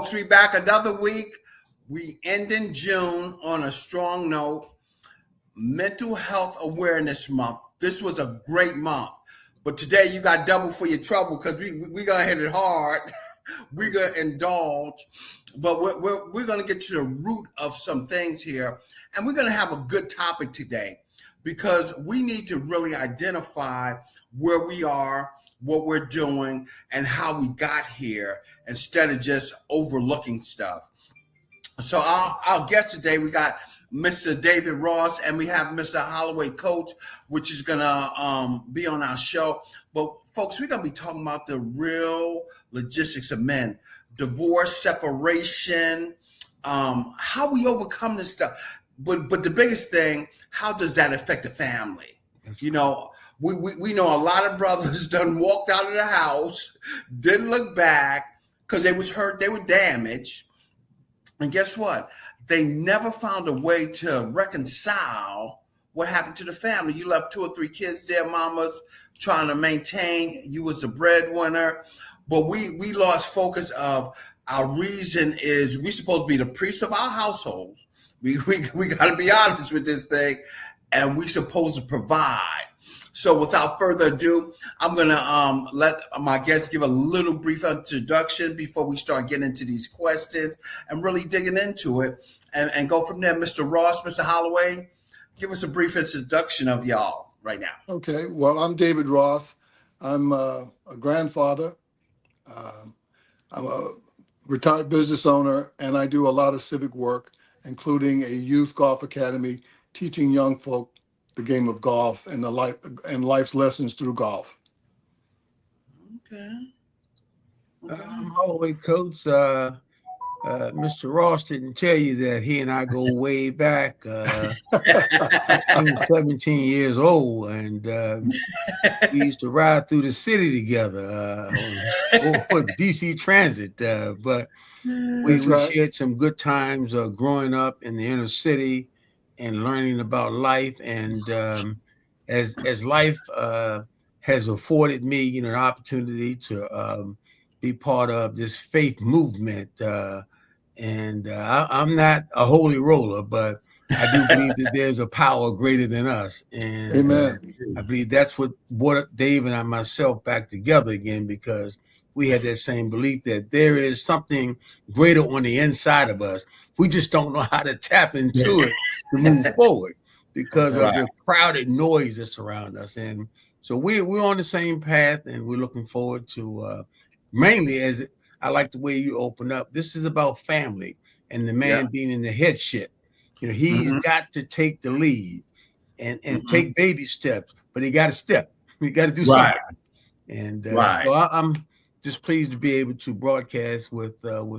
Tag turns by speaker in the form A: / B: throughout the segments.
A: folks, we back another week. We end in June on a strong note. Mental Health Awareness Month. This was a great month. But today you got double for your trouble because we gonna hit it hard. We're gonna indulge, but we're gonna get to the root of some things here, and we're gonna have a good topic today because we need to really identify where we are, what we're doing, and how we got here instead of just overlooking stuff. So our guest today, we got Mr. David Ross, and we have Mr. Holloway Coach, which is gonna be on our show. But folks, we're gonna be talking about the real logistics of men, divorce, separation, how we overcome this stuff. But the biggest thing, how does that affect the family? You know, we know a lot of brothers done walked out of the house, didn't look back because they was hurt, they were damaged. And guess what? They never found a way to reconcile what happened to the family. You left 2 or 3 kids there, mamas, trying to maintain. You was a breadwinner. But we lost focus of our reason is we supposed to be the priest of our household. We got to be honest with this thing. And we supposed to provide. So without further ado, I'm going to let my guests give a little brief introduction before we start getting into these questions and really digging into it and go from there. Mr. Ross, Mr. Holloway, give us a brief introduction of y'all right now.
B: Okay. Well, I'm David Ross. I'm a grandfather. I'm a retired business owner, and I do a lot of civic work, including a youth golf academy, teaching young folk the game of golf and life's lessons through golf.
A: Okay.
C: I'm Holloway Coach. Mr. Ross didn't tell you that he and I go way back. I'm 17 years old, and we used to ride through the city together for the DC Transit. But we shared some good times growing up in the inner city and learning about life. And as life has afforded me, an opportunity to be part of this faith movement. I'm not a holy roller, but I do believe that there's a power greater than us. And
B: Amen.
C: I believe that's what brought Dave and I myself back together again, because we had that same belief that there is something greater on the inside of us. We just don't know how to tap into it to move forward because of the crowded noise that's around us. And so we're on the same path, and we're looking forward to mainly, as I like the way you open up, this is about family and the man being in the headship. He's got to take the lead and take baby steps, but he got to step. He got to do something. And so I'm just pleased to be able to broadcast with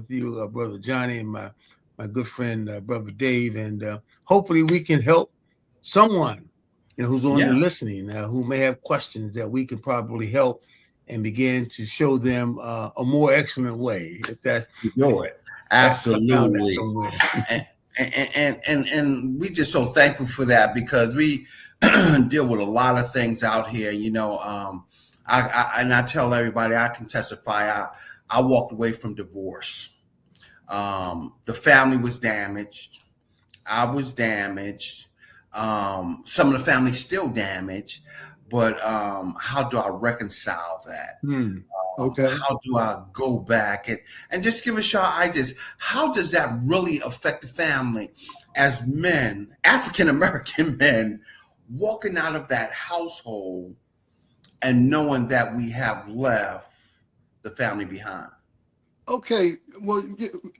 C: you, Brother Johnny, and my good friend, Brother Dave. And hopefully we can help someone, who's on the listening, who may have questions that we can probably help and begin to show them a more excellent way. If that's
A: absolutely. And we just so thankful for that because we deal with a lot of things out here. I tell everybody, I can testify. I walked away from divorce. The family was damaged. I was damaged. Some of the family still damaged. But how do I reconcile that? How do I go back and just give us your ideas? How does that really affect the family as men, African-American men, walking out of that household and knowing that we have left the family behind?
B: Okay, well,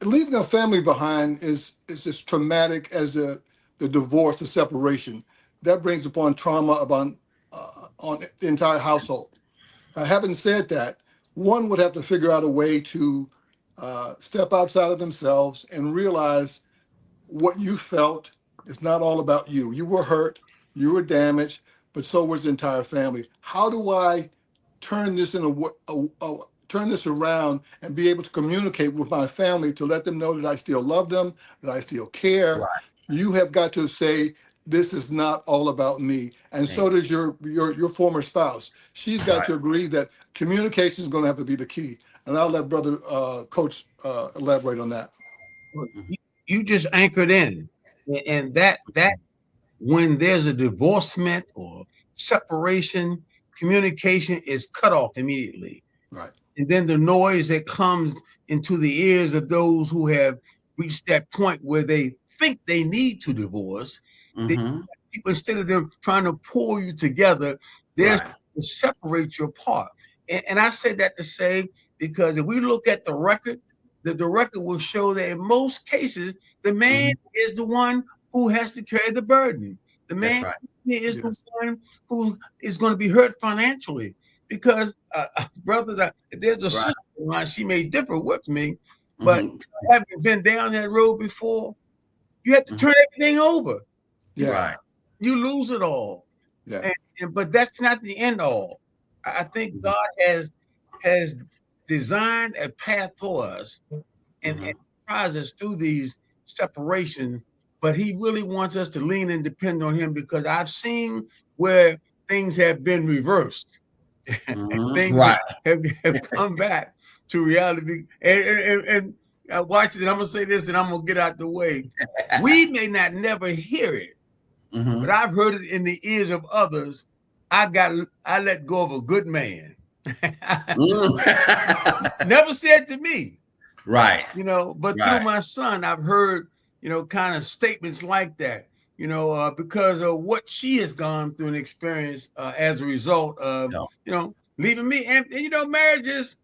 B: leaving a family behind is as traumatic as the divorce, the separation. That brings upon trauma on the entire household. Having said that, one would have to figure out a way to step outside of themselves and realize what you felt is not all about you. You were hurt, you were damaged, but so was the entire family. How do I turn this turn this around and be able to communicate with my family to let them know that I still love them, that I still care? You have got to say, this is not all about me. And so does your former spouse. She's got to agree that communication is going to have to be the key. And I'll let brother coach elaborate on that.
C: Well, you just anchored in, and that when there's a divorcement or separation, communication is cut off immediately.
B: Right.
C: And then the noise that comes into the ears of those who have reached that point where they think they need to divorce, people, instead of them trying to pull you together, they're to separate you apart. And I said that to say, because if we look at the record will show that in most cases, the man is the one who has to carry the burden. The man is the one who is going to be hurt financially. Because, brothers, there's a sister of mine, she may differ with me, but having been down that road before, you have to turn everything over. You lose it all. But that's not the end all. I think God has designed a path for us and tries us through these separations, but he really wants us to lean and depend on him, because I've seen where things have been reversed. Things have come back to reality. And watch it. I'm going to say this and I'm going to get out the way. We may not never hear it, but I've heard it in the ears of others. I let go of a good man. Never said to me.
A: Right.
C: But through my son, I've heard, kind of statements like that, because of what she has gone through and experienced as a result of, leaving me. And marriages,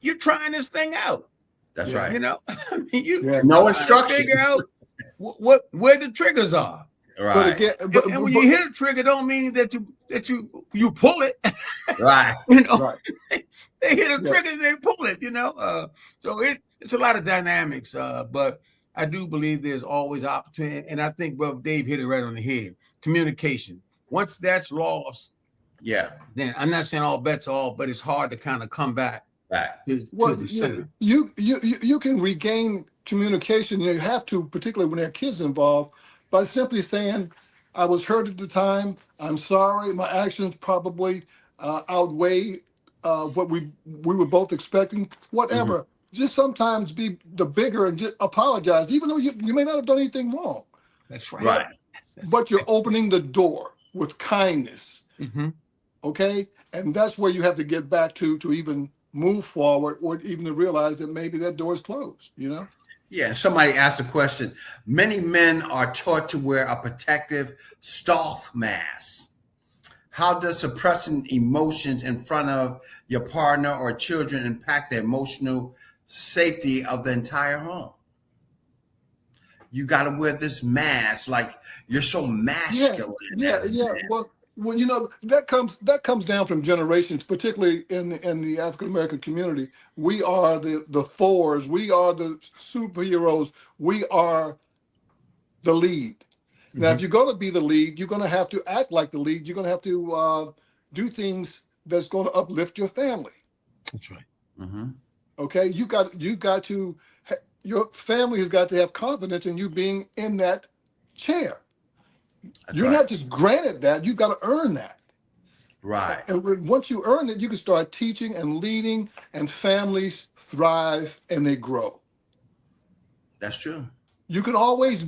C: you're trying this thing out.
A: That's right.
C: I mean,
A: no instructions.
C: Figure out where the triggers are.
A: Right.
C: But when you hit a trigger, don't mean that you pull it.
A: Right.
C: They hit a trigger and they pull it. So it's a lot of dynamics. But I do believe there's always opportunity, and I think Brother Dave hit it right on the head. Communication. Once that's lost, then I'm not saying all bets are off, but it's hard to kind of come back. To the center.
B: You can regain communication. You have to, particularly when there are kids involved, by simply saying, I was hurt at the time. I'm sorry. My actions probably outweigh what we were both expecting. Whatever. Just sometimes be the bigger and just apologize, even though you may not have done anything wrong.
C: That's right.
B: But you're opening the door with kindness. Okay? And that's where you have to get back to even move forward, or even to realize that maybe that door is closed,
A: Yeah, somebody asked a question. Many men are taught to wear a protective stealth mask. How does suppressing emotions in front of your partner or children impact the emotional safety of the entire home? You got to wear this mask, like you're so masculine.
B: Well, that comes down from generations, particularly in the African American community. We are the Thors, we are the superheroes, we are the lead. Now, if you're going to be the lead, you're going to have to act like the lead. You're going to have to do things that's going to uplift your family.
C: That's right.
B: Okay, you got to. Your family has got to have confidence in you being in that chair. You're not just granted that, you've got to earn that.
A: Right.
B: And once you earn it, you can start teaching and leading, and families thrive and they grow.
A: That's true.
B: You can always,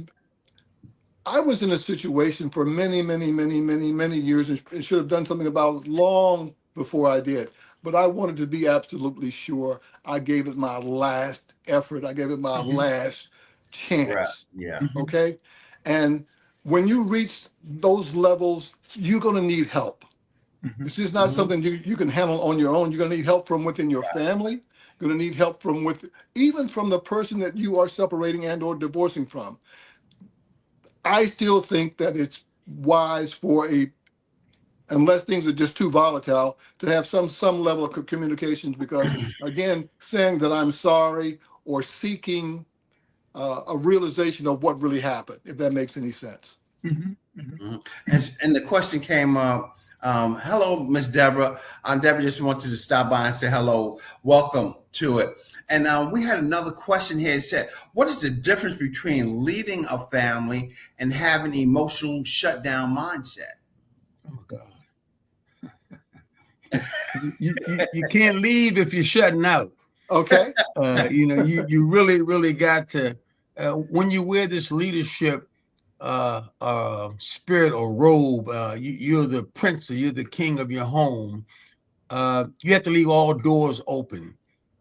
B: I was in a situation for many years and should have done something about it long before I did. But I wanted to be absolutely sure. I gave it my last effort. I gave it my last chance.
A: Right. Yeah.
B: Okay. And when you reach those levels, you're going to need help. This is not something you can handle on your own. You're going to need help from within your family. You're going to need help even from the person that you are separating and or divorcing from. I still think that it's wise unless things are just too volatile, to have some level of communications, because again, saying that I'm sorry or seeking a realization of what really happened, if that makes any sense.
A: And the question came up, Hello, Miss Deborah. Deborah just wanted to stop by and say hello. Welcome to it. And we had another question here. It said, what is the difference between leading a family and having an emotional shutdown mindset?
C: Oh God. You can't leave if you're shutting out.
B: Okay.
C: You really got to when you wear this leadership spirit or robe, you're the prince or you're the king of your home. You have to leave all doors open.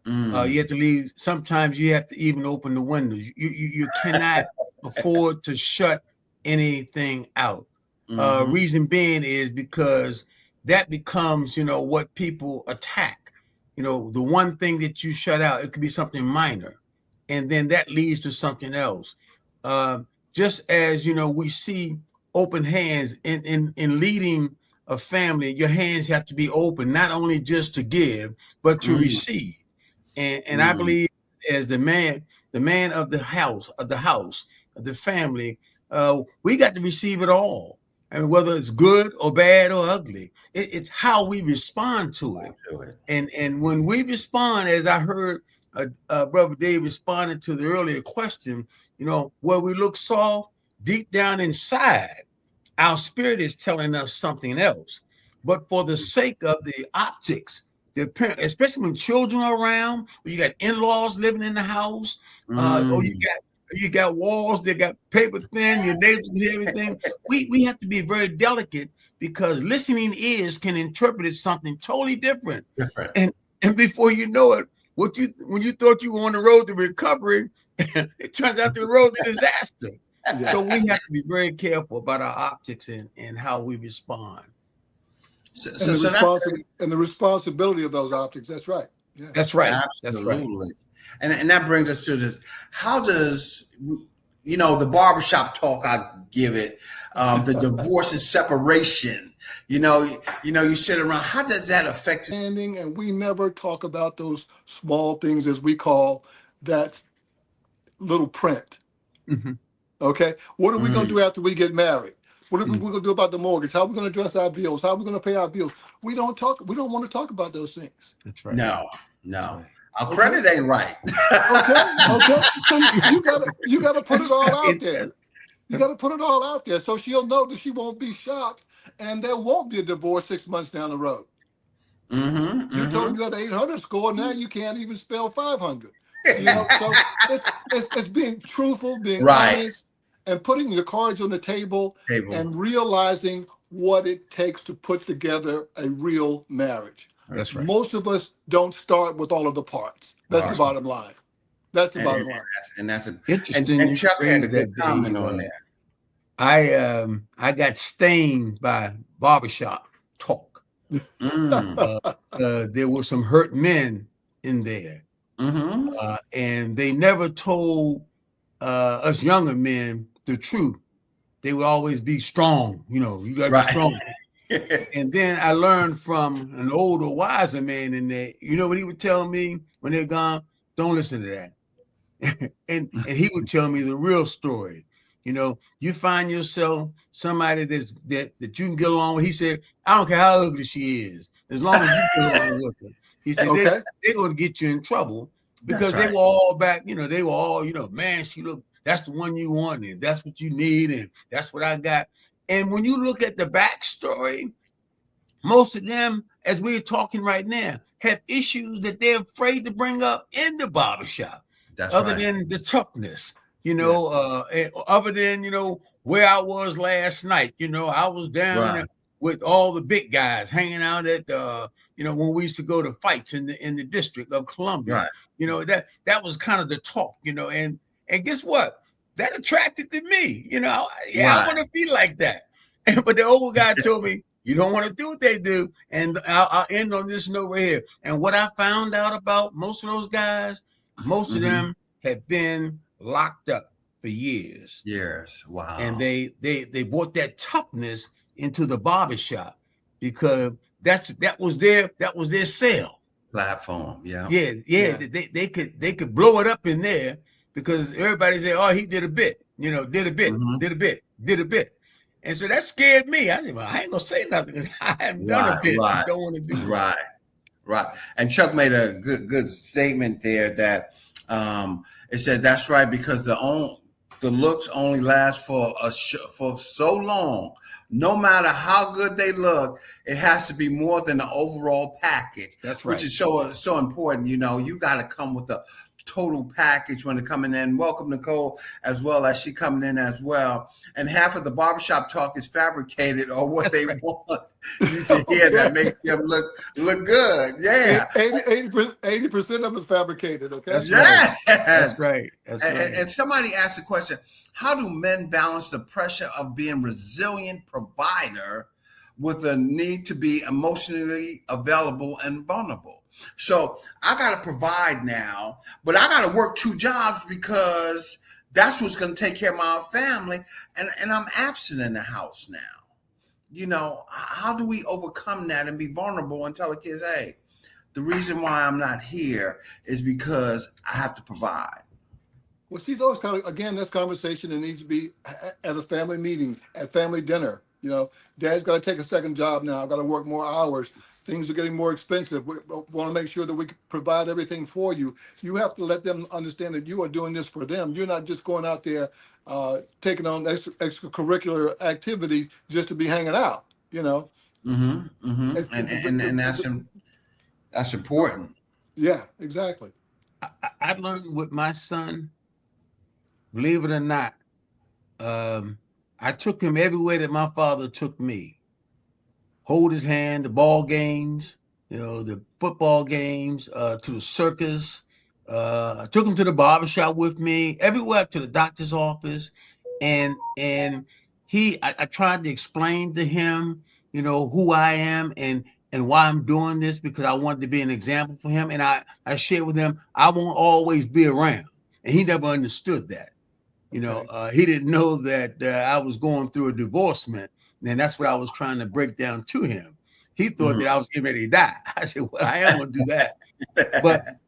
C: You have to leave. Sometimes you have to even open the windows. You cannot afford to shut anything out. Reason being is because that becomes, what people attack. The one thing that you shut out, it could be something minor, and then that leads to something else. Just as we see open hands in leading a family, your hands have to be open, not only just to give, but to receive. And I believe as the man of the house, of the family, we got to receive it all. I mean, whether it's good or bad or ugly, it's how we respond to it. And when we respond, as I heard Brother Dave responded to the earlier question, where we look soft, deep down inside, our spirit is telling us something else. But for the sake of the optics, the parent, especially when children are around, or you got in-laws living in the house, or you got walls that got paper thin, your neighbors and everything. We have to be very delicate because listening ears can interpret something totally different. And before you know it, when you thought you were on the road to recovery, it turns out the road to disaster. Yeah. So we have to be very careful about our optics and how we respond.
B: And the responsibility of those optics. That's right.
C: Yeah. That's right.
A: Absolutely. That's right. And that brings us to this. How does, the barbershop talk, I give it, the divorce and separation, you sit around, how does that affect?
B: And we never talk about those small things, as we call that little print. Mm-hmm. Okay. What are we going to do after we get married? What are we going to do about the mortgage? How are we going to address our bills? How are we going to pay our bills? We don't want to talk about those things.
C: That's right.
A: No. Our credit ain't right.
B: Okay. So you gotta put it all out there. You gotta put it all out there so she'll know that she won't be shocked and there won't be a divorce 6 months down the road. You told me you had an 800 score, now you can't even spell 500. So it's being truthful, being honest, and putting the cards on the table. And realizing what it takes to put together a real marriage.
C: That's right.
B: Most of us don't start with all of the parts. That's the bottom line. That's the bottom line.
A: And that's
C: interesting.
A: And Chuck had a good comment on that.
C: I got stained by barbershop talk. There were some hurt men in there. And they never told us younger men the truth. They would always be strong. You got to be strong. And then I learned from an older, wiser man in there. You know what he would tell me when they're gone? Don't listen to that. and he would tell me the real story. You find yourself somebody that you can get along with. He said, I don't care how ugly she is, as long as you get along with her. He said, they're going to get you in trouble because they were all back, they were all, man, she look, that's the one you want, and that's what you need, and that's what I got. And when you look at the backstory, most of them, as we're talking right now, have issues that they're afraid to bring up in the barbershop. Other than the toughness, other than, where I was last night. I was down with all the big guys hanging out at, when we used to go to fights in the District of Columbia. That was kind of the talk, and guess what? That attracted to me. I want to be like that. But the old guy told me, you don't want to do what they do. And I'll end on this note right here. And what I found out about most of those guys, most of them have been locked up for years.
A: Wow.
C: And they brought that toughness into the barbershop because that was their sale
A: platform.
C: They could blow it up in there because everybody said, oh, he did a bit, did a bit. And so that scared me. I said, well, I ain't gonna say nothing because I haven't done a
A: Right,
C: bit. I
A: right,
C: don't want to do that.
A: right, right. And Chuck made a good statement there that it said that's right because the looks only last for so long. No matter how good they look, it has to be more than the overall package,
C: That's
A: which
C: right.
A: is so important. You know, you got to come with a total package when they're coming in. Welcome Nicole, as well as she coming in as well. And half of the barbershop talk is fabricated or what
C: That's
A: they
C: right.
A: want you to hear
B: Okay.
A: that makes them look good. Yeah,
B: 80% of it's fabricated. Okay.
C: That's right. That's
A: yes.
C: right. That's right.
A: And somebody asked the question: how do men balance the pressure of being resilient provider with the need to be emotionally available and vulnerable? So I got to provide now, but I got to work two jobs because that's what's going to take care of my family, and I'm absent in the house now. You know, how do we overcome that and be vulnerable and tell the kids, hey, the reason why I'm not here is because I have to provide.
B: Well, see, those kind of, again, that's conversation that needs to be at a family meeting, at family dinner. You know, Dad's got to take a second job now. I've got to work more hours. Things are getting more expensive. We want to make sure that we can provide everything for you. You have to let them understand that you are doing this for them. You're not just going out there taking on extracurricular activities just to be hanging out. You know,
A: Mm-hmm.
B: it's,
A: Mm-hmm. And that's important.
B: yeah, exactly.
C: I learned with my son, believe it or not, um, I took him everywhere that my father took me. Hold his hand, the ball games, the football games, to the circus. I took him to the barbershop with me, everywhere to the doctor's office. And I tried to explain to him, who I am and why I'm doing this because I wanted to be an example for him. And I shared with him, I won't always be around. And he never understood that.
B: Okay.
C: He didn't know that I was going through a divorcement, and that's what I was trying to break down to him. He thought
A: Mm-hmm.
C: that I was getting ready to die. I said, "Well, I am going to do that."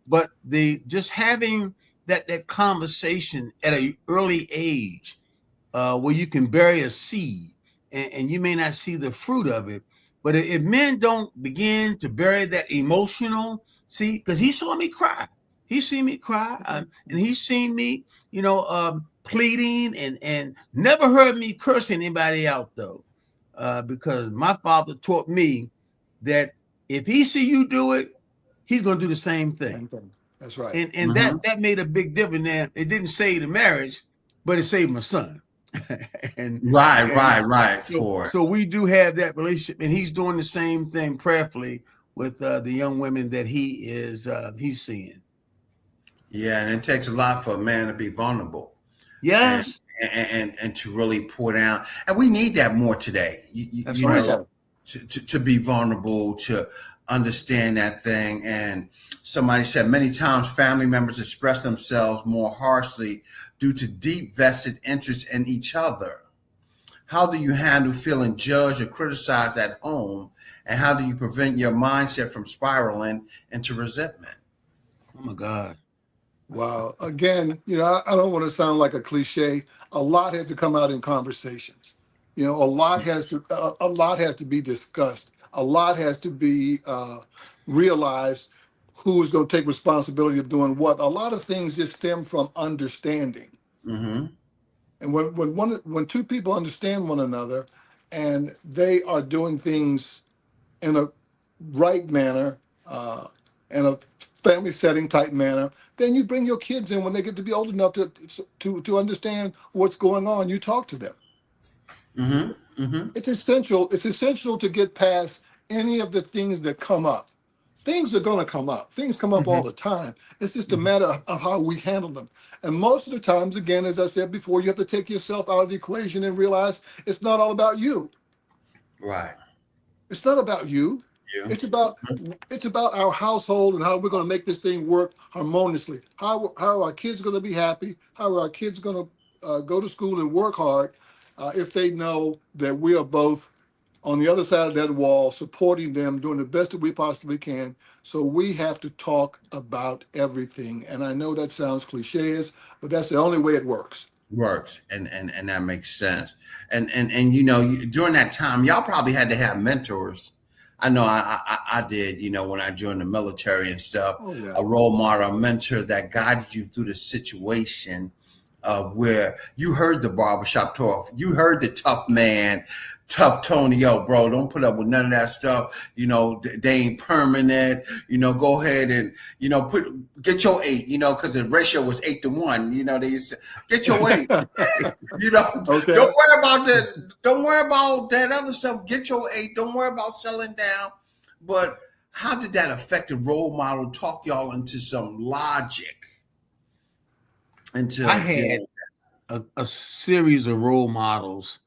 C: But the just having that conversation at an early age, where you can bury a seed, and you may not see the fruit of it, but if men don't begin to bury that emotional see, because he saw me cry, he seen me cry, and he seen me, pleading and never heard me curse anybody out though, because my father taught me that if he see you do it, he's going to do the same thing,
B: Same thing. That's right.
C: and
A: Mm-hmm.
C: that made a big difference. Now it didn't save the marriage, but it saved my son. and
A: Right,
C: and
A: right, right.
C: so
A: For it.
C: so we do have that relationship, and he's doing the same thing prayerfully with the young women that he's seeing.
A: Yeah, and it takes a lot for a man to be vulnerable and
C: Yes,
A: and to really pour down. And we need that more today.
C: that's
A: You
B: Oh
C: right.
A: know,
B: yeah.
A: to be vulnerable, to understand that thing. And somebody said many times family members express themselves more harshly due to deep vested interest in each other. How do you handle feeling judged or criticized at home? And how do you prevent your mindset from spiraling into resentment?
C: Oh my God.
B: Wow. Again, I don't want to sound like a cliche. A lot has to come out in conversations. A lot has to be discussed. A lot has to be realized who is going to take responsibility of doing what. A lot of things just stem from understanding.
A: Mm-hmm.
B: And when two people understand one another and they are doing things in a right manner, in a family setting type manner, then you bring your kids in when they get to be old enough to understand what's going on. You talk to them.
A: Mm-hmm. Mm-hmm.
B: It's essential. It's essential to get past any of the things that come up. Things are going to come up. Things come up all
C: Hmm.
B: the time. It's just a matter of how we handle them. And most of the times, again, as I said before, you have to take yourself out of the equation and realize it's not all about you.
A: Right.
B: It's not about you.
A: You.
B: It's about it's about our household and how we're going to make this thing work harmoniously. How are our kids going to be happy? How are our kids going to go to school and work hard if they know that we are both on the other side of that wall, supporting them, doing the best that we possibly can. So we have to talk about everything. And I know that sounds cliches, but that's the only way it works.
A: works, and that makes sense. And during that time, y'all probably had to have mentors. I know I did. When I joined the military and stuff,
B: Oh yeah.
A: a role model, a mentor that guided you through the situation of where you heard the barbershop talk, you heard the tough man, tough Tony, yo, bro, don't put up with none of that stuff. They ain't permanent. Go ahead and get your 8. Because the ratio was 8-1. They used to, get your 8.
B: Okay.
A: Don't worry about that. Don't worry about that other stuff. Get your 8. Don't worry about selling down. But how did that effective role model talk y'all into some logic?
C: I had a series of role models,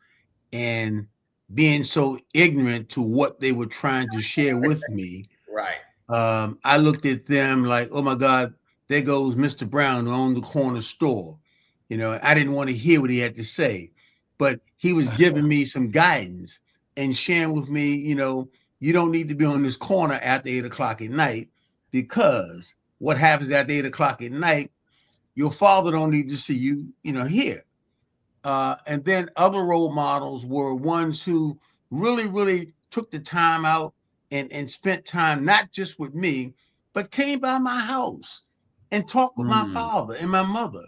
C: and being so ignorant to what they were trying to share with me,
A: Right.
C: I looked at them like, oh my God, there goes Mr. Brown who owned the corner store. I didn't want to hear what he had to say, but he was giving me some guidance and sharing with me, you don't need to be on this corner after 8 o'clock at night, because what happens after 8 o'clock at night, your father don't need to see you, here. And then other role models were ones who really, really took the time out and spent time not just with me, but came by my house and talked with my
A: Mm,
C: father and my mother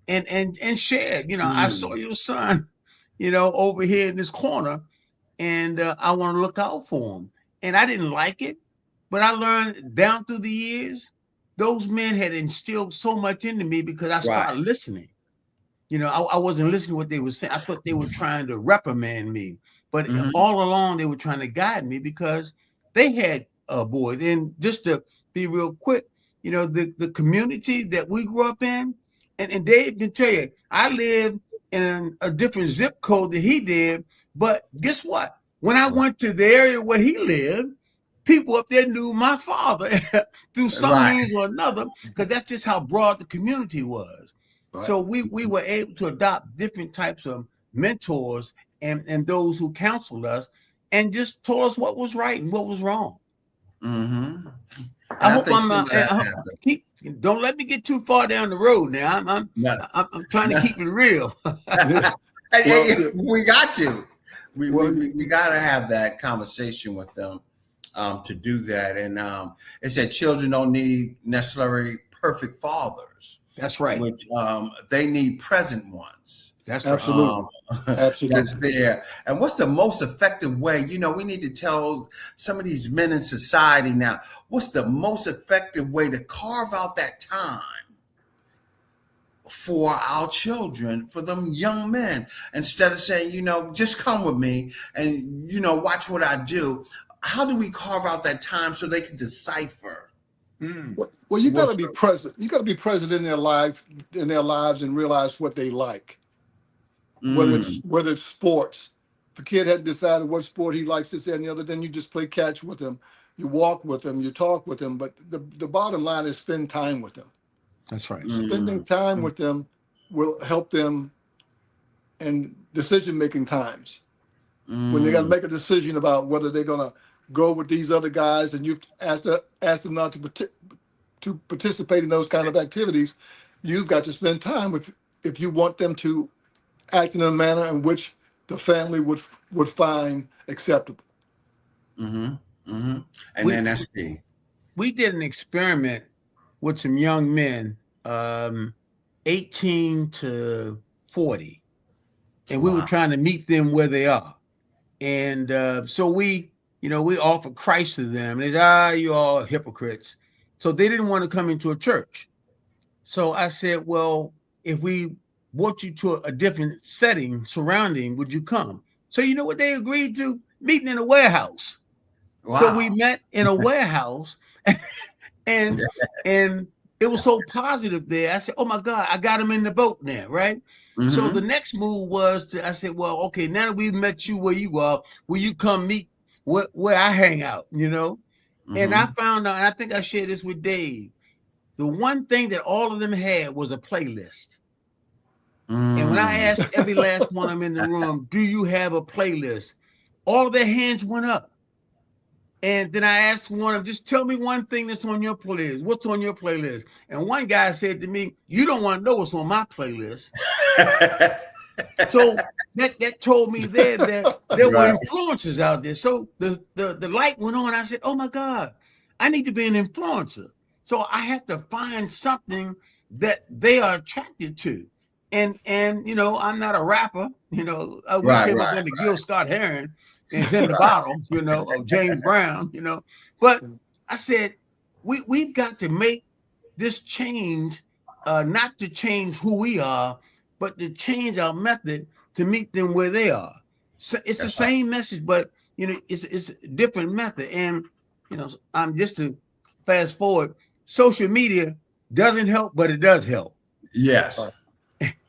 C: and shared, I saw
A: mm,
C: your son, over here in this corner, and I want to look out for him. And I didn't like it, but I learned down through the years, those men had instilled so much into me because I
A: right.
C: started listening. I wasn't listening to what they were saying. I thought they were trying to reprimand me, but
A: Mm-hmm.
C: all along they were trying to guide me because they had boys. And just to be real quick, the community that we grew up in, and Dave can tell you, I lived in a different zip code that he did, but guess what? When I went to the area where he lived, people up there knew my father through some
A: Right.
C: means or another, because that's just how broad the community was.
B: Right.
C: So we were able to adopt different types of mentors and those who counseled us and just told us what was right and what was wrong.
A: Mm-hmm.
C: I
A: And I
C: hope
A: think
C: I'm
A: some of
C: and
A: that
C: I hope,
A: happened.
C: don't let me get too far down the road now.
A: No,
C: I'm trying to
A: no.
C: keep it real.
B: Well,
A: We got to.
B: well,
A: We got to have that conversation with them to do that. And it said children don't need necessarily perfect fathers,
C: That's right.
A: which they need present ones.
C: That's right.
A: Um,
B: absolutely,
A: that's
B: absolutely.
A: there. And what's the most effective way? We need to tell some of these men in society now, what's the most effective way to carve out that time for our children, for them young men, instead of saying, just come with me and, watch what I do. How do we carve out that time so they can decipher
C: Mm,
B: Well, you got to
A: what's
B: be present. You got to be present in their lives, and realize what they like.
A: mm,
B: Whether it's sports. If a kid hadn't decided what sport he likes, this, that, and the other, then you just play catch with him. You walk with them, you talk with them. But the bottom line is spend time with them.
C: that's right.
B: Spending
A: mm,
B: time with them will help them in decision making times. When they got to
A: mm,
B: make a decision about whether they're going to go with these other guys, and you ask them not to participate in those kind of activities, you've got to spend time with, if you want them to act in a manner in which the family would find acceptable.
A: mm-hmm, mm-hmm. And
C: We
A: then that's key.
C: we did an experiment with some young men, 18 to 40, and we were
A: Wow.
C: trying to meet them where they are. And so we offered Christ to them. And they said, you all hypocrites. So they didn't want to come into a church. So I said, well, if we brought you to a different setting, surrounding, would you come? So you know what they agreed to? Meeting in a warehouse. So we
A: Wow.
C: met in a warehouse, and and it was so positive there. I said, "Oh my God, I got him in the boat now, right?" So the
A: Mm-hmm,
C: next move was I said, "Well, okay, now that we've met you where you are, will you come meet where I hang out?" And I
A: mm-hmm,
C: found out, and I think I shared this with Dave. The one thing that all of them had was a playlist. And when I
A: mm.
C: asked every last one of them in the room, "Do you have a playlist?" All of their hands went up. And then I asked one of them, just tell me one thing that's on your playlist. What's on your playlist? And one guy said to me, you don't want to know what's on my playlist. So that told me there that there were
A: Right.
C: influencers out there. So the light went on. I said, "Oh my God, I need to be an influencer." So I had to find something that they are attracted to. And I'm not a rapper. We
A: Right,
C: came up
A: right,
C: under Gil Scott Heron and it's in the bottle, or James Brown. But I said, we've got to make this change, not to change who we are, but to change our method to meet them where they are. So it's the
A: that's right.
C: same message, but it's a different method. And I'm just to fast forward. Social media doesn't help, but it does help.
A: Yes.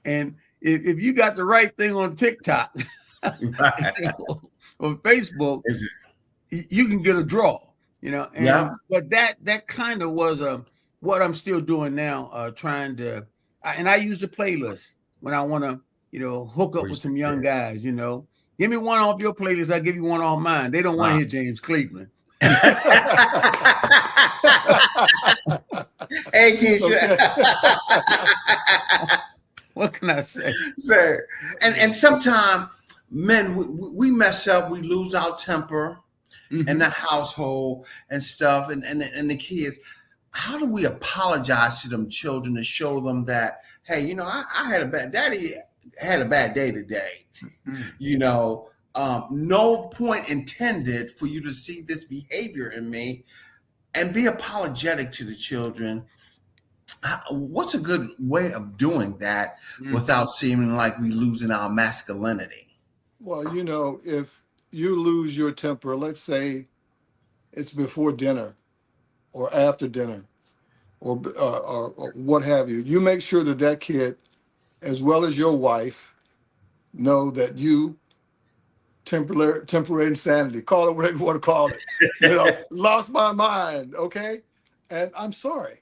C: And if you got the right thing on TikTok
A: Right.
C: or Facebook,
A: Is
C: you can get a draw.
A: Yeah.
C: But that kind of was what I'm still doing now, trying to, and I use the playlist when I want to, hook up with some young guys. Give me one off your playlist, I'll give you one off mine. They don't want to
A: Wow.
C: hear James Cleveland.
A: Hey, Keisha.
C: What can I say?
A: So, and sometimes men we mess up, we lose our temper in the household and stuff, and the kids. How do we apologize to them children to show them that, hey, I had a bad daddy had a bad day today. No point intended for you to see this behavior in me, and be apologetic to the children. What's a good way of doing that without seeming like we losing our masculinity?
B: Well, if you lose your temper, let's say it's before dinner or after dinner or what have you, you make sure that that kid, as well as your wife, know that you temporary insanity, call it whatever you want to call it, lost my mind, okay? And I'm sorry.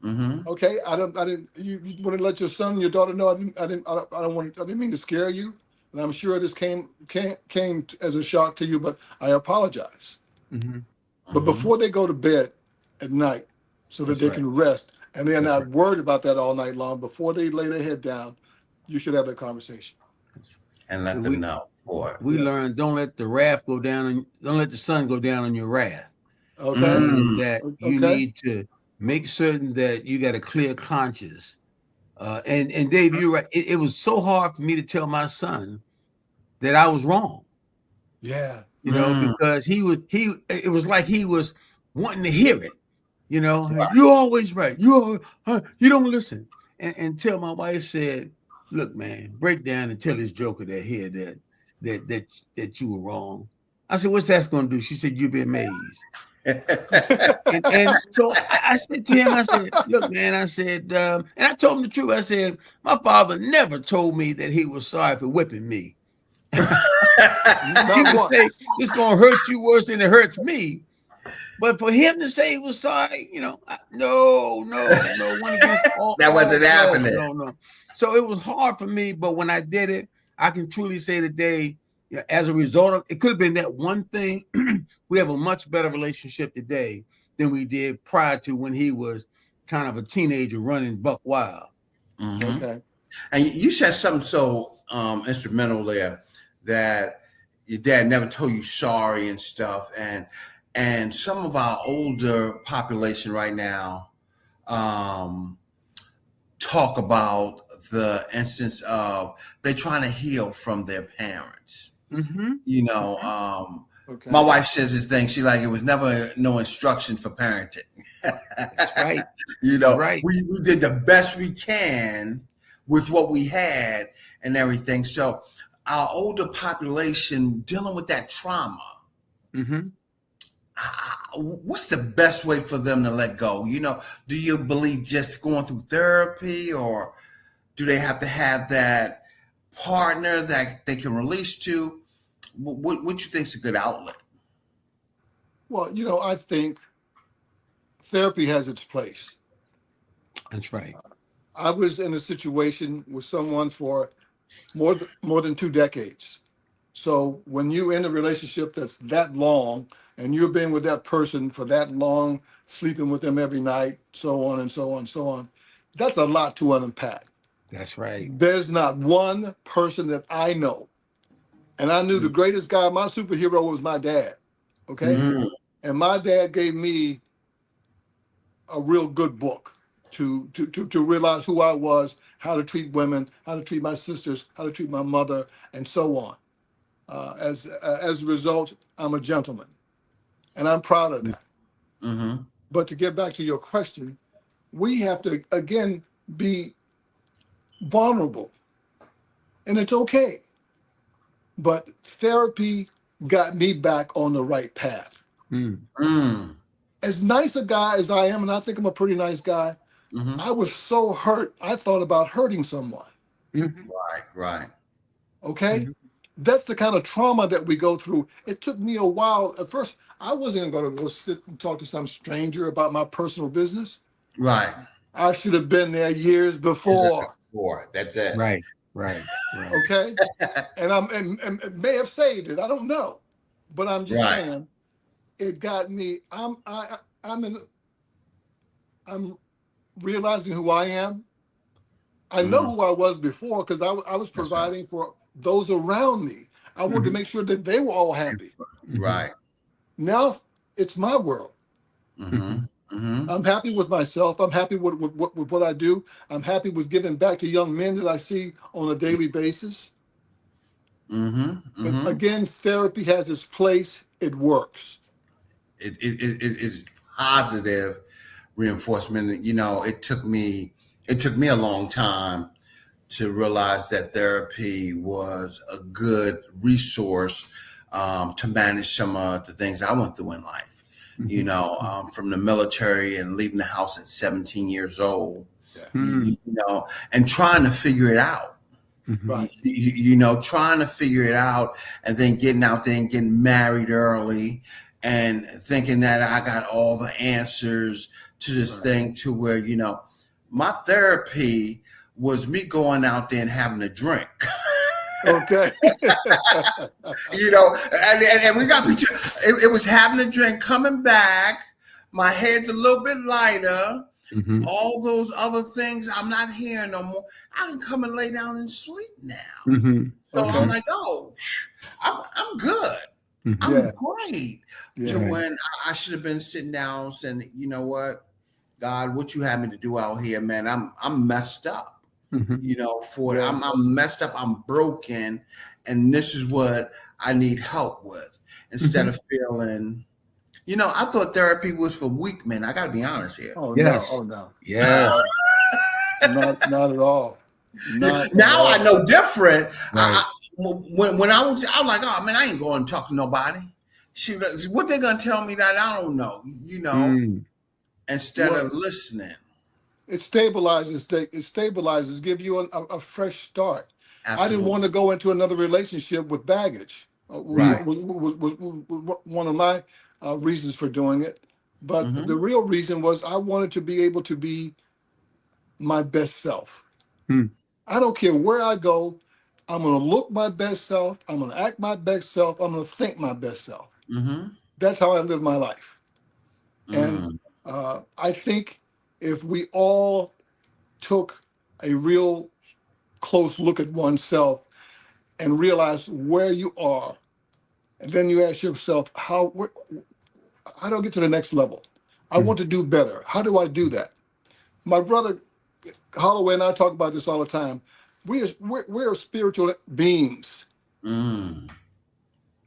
A: Mm-hmm.
B: Okay, I didn't. You want to let your son and your daughter know. I didn't mean to scare you, and I'm sure this came as a shock to you. But I apologize.
C: Mm-hmm.
B: But before they go to bed at night, so that
A: That's
B: they
A: right.
B: can rest and they're
A: That's
B: not
A: right.
B: worried about that all night long, before they lay their head down, you should have that conversation.
A: And let them
C: We
A: know. Boy.
C: we
B: Yes.
C: learned, don't let the wrath go down, and don't let the sun go down on your wrath.
B: Okay.
C: And
A: Mm.
C: that you
B: Okay.
C: need to make certain that you got a clear conscience. And Dave, you're right. It was so hard for me to tell my son that I was wrong,
B: Yeah.
A: Mm.
C: because it was like he was wanting to hear it. You're always right. You don't listen. And Until my wife said, "Look, man, break down and tell this joker that here that you were wrong." I said, "What's that going to do?" She said, "You'll be amazed." And so I said to him, I said, "Look, man," I said, and I told him the truth. I said, "My father never told me that he was sorry for whipping me. He
B: Not
C: would say,
B: once.
C: this is going to hurt you worse than it hurts me. But for him to say he was sorry, no, went against
A: That wasn't
C: no,
A: happening.
C: no, no. So it was hard for me, but when I did it, I can truly say today, as a result of it, could have been that one thing. We have a much better relationship today than we did prior to when he was kind of a teenager running buck wild.
A: Hmm.
B: Okay.
A: And you said something so instrumental there, that your dad never told you sorry and stuff, and some of our older population right now um, talk about the instance of they trying to heal from their parents.
C: Mm-hmm.
A: My
B: Okay.
A: wife says this thing. She like, it was never no instruction for parenting.
C: That's right. You're
A: You
C: right.
A: we did the best we can with what we had and everything. So our older population dealing with that trauma,
C: Mm-hmm.
A: what's the best way for them to let go? Do you believe just going through therapy, or do they have to have that partner that they can release to? What you think is a good outlet?
B: Well, I think therapy has its place.
C: That's right.
B: I was in a situation with someone for more than 2 decades. So when you in a relationship that's that long and you've been with that person for that long, sleeping with them every night, so on and so on, so on, that's a lot to unpack.
C: That's right.
B: There's not one person that I know, and I knew the greatest guy, my superhero was my dad. Okay,
A: Mm-hmm.
B: and my dad gave me a real good book to realize who I was, how to treat women, how to treat my sisters, how to treat my mother, and so on. As a result, I'm a gentleman, and I'm proud of that.
A: Mm-hmm.
B: But to get back to your question, we have to again be vulnerable, and it's okay. But therapy got me back on the right path.
C: Mm.
A: Mm.
B: As nice a guy as I am, and I think I'm a pretty nice guy,
A: Mm-hmm.
B: I was so hurt, I thought about hurting someone.
C: Mm-hmm.
A: Right.
B: Okay?
C: Mm-hmm.
B: That's the kind of trauma that we go through. It took me a while. At first, I wasn't going to go sit and talk to some stranger about my personal business.
A: Right.
B: I should have been there years before.
A: That's it.
C: Right. Right. Right.
B: Okay? And may have saved it. I don't know. But I'm just
A: Right.
B: saying, it got me. I'm realizing who I am. I know who I was before because I was providing for those around me. I wanted to make sure that they were all happy.
A: Right.
B: Now it's my world.
A: Mm-hmm. Mm-hmm.
B: I'm happy with myself. I'm happy with what I do. I'm happy with giving back to young men that I see on a daily basis.
A: Mm-hmm.
B: But again, therapy has its place. It works.
A: It's positive reinforcement. You know, it took me a long time to realize that therapy was a good resource to manage some of the things I went through in life. You know, from the military and leaving the house at 17 years old, you know, and trying to figure it out.
B: Right.
A: You know, trying to figure it out, and then getting out there and getting married early and thinking that I got all the answers to this thing, to where, you know, my therapy was me going out there and having a drink.
B: Okay.
A: You know, and we got it was having a drink, coming back, my head's a little bit lighter. All those other things I'm not hearing no more. I can come and lay down and sleep now. So I'm like, oh, I'm good. I'm great. To when I should have been sitting down saying, you know what, God, what you have me to do out here, man? I'm messed up. You know, for I'm messed up. I'm broken, and this is what I need help with. Instead of feeling, you know, I thought therapy was for weak men. I got to be honest here.
B: Oh
C: Yes.
B: no! Oh no!
C: Yes.
B: Not at all. Not
A: now
B: at
A: I know different.
C: Right.
A: When I was like, oh man, I ain't going to talk to nobody. What they gonna tell me that I don't know? You know, instead of listening.
B: It stabilizes. It stabilizes. Give you a fresh start.
A: Absolutely.
B: I didn't want to go into another relationship with baggage.
A: Right.
B: Was one of my reasons for doing it. But the real reason was I wanted to be able to be my best self. I don't care where I go. I'm going to look my best self. I'm going to act my best self. I'm going to think my best self. That's how I live my life. And I think if we all took a real close look at oneself and realize where you are, and then you ask yourself, how do I get to the next level? I want to do better. How do I do that? My brother Holloway and I talk about this all the time. We're spiritual beings.